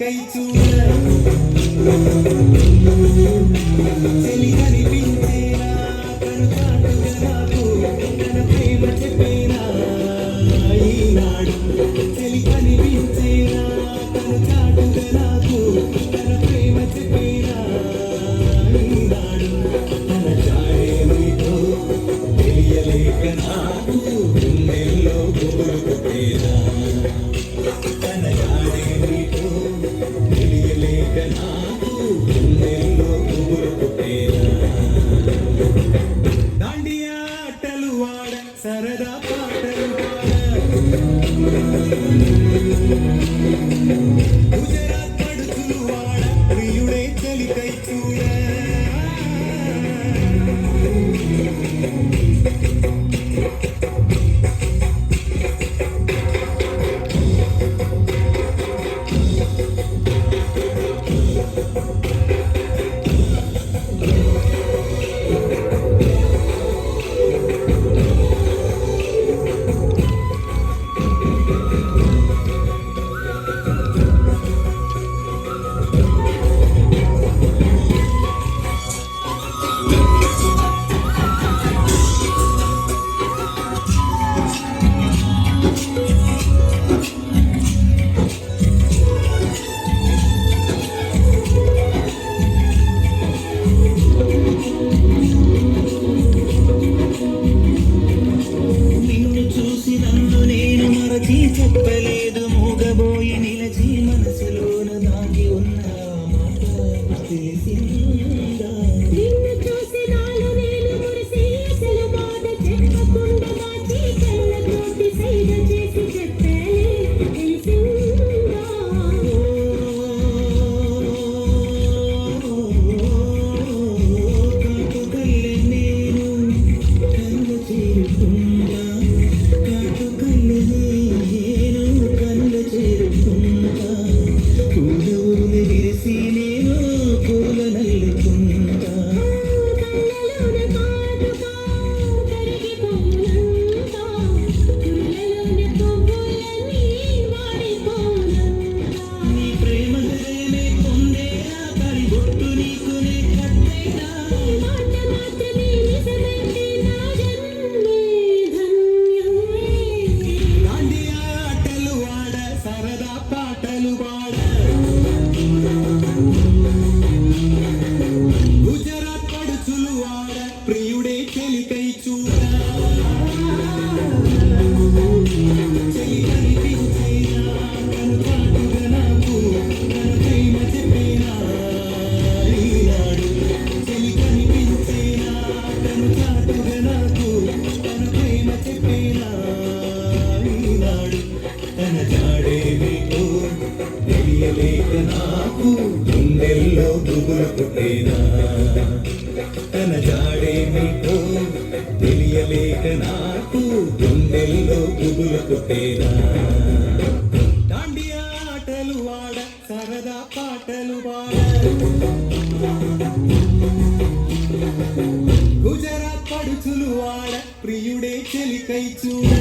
చెలికై చూడ చెలి కనిపించేనా కను చాటుగా నాకు తన ప్రేమ చెప్పేనా ఈనాడు చెలి కనిపించేనా కను చాటుగా నాకు తన ప్రేమ చెప్పేనా ఈనాడు తన చాడేమిటో తెలియలేక నాకు గుండెల్లో గుబులు పుట్టేనా తన చాడేమిటో తెలియలేక నాకు గుండెల్లో గుబులు పుట్టేనా దాండియా ఆటలు వాడ సరదా పాటలు పాడ గుజరాత్ పడుచులు వాడ ప్రియుడే చెలికై చూడ చెప్పలేదు మూగబోయి నిలచి మనసులోన దాగి ఉన్న మాట తెలిసిందా నిన్ను చూసి నాలో నేను మురిసి అసలు మాట చెప్పకుండా దాచి కళ్ళతోటి సైగ చేసి చెప్పాలి తెలిసిందా కాటుకల్లె నేను కళ్ళు చేరుకుందా కాటుకల్లె గుజరాత్ పడుచులు వాడ ప్రియుడే చెలికై చూడ చెలి కనిపించేనా కను చాటుగా నాకు తన ప్రేమ చెప్పేనా ఈనాడు చెలి కనిపించేనా కను చాటుగా నాకు తన ప్రేమ చెప్పేనా ఈనాడు తన జాడేమిటో తెలియలేక నాకు గుండెల్లో గుబులు పుట్టేనా తన జాడేమిటో తెలియలేక నాకు గుండెల్లో గుబులు పుట్టేనా దాండియా ఆటలు వాడ సరదా పాటలు పాడ గుజరాత్ పడుచులు వాడ ప్రియుడే చెలికై చూడ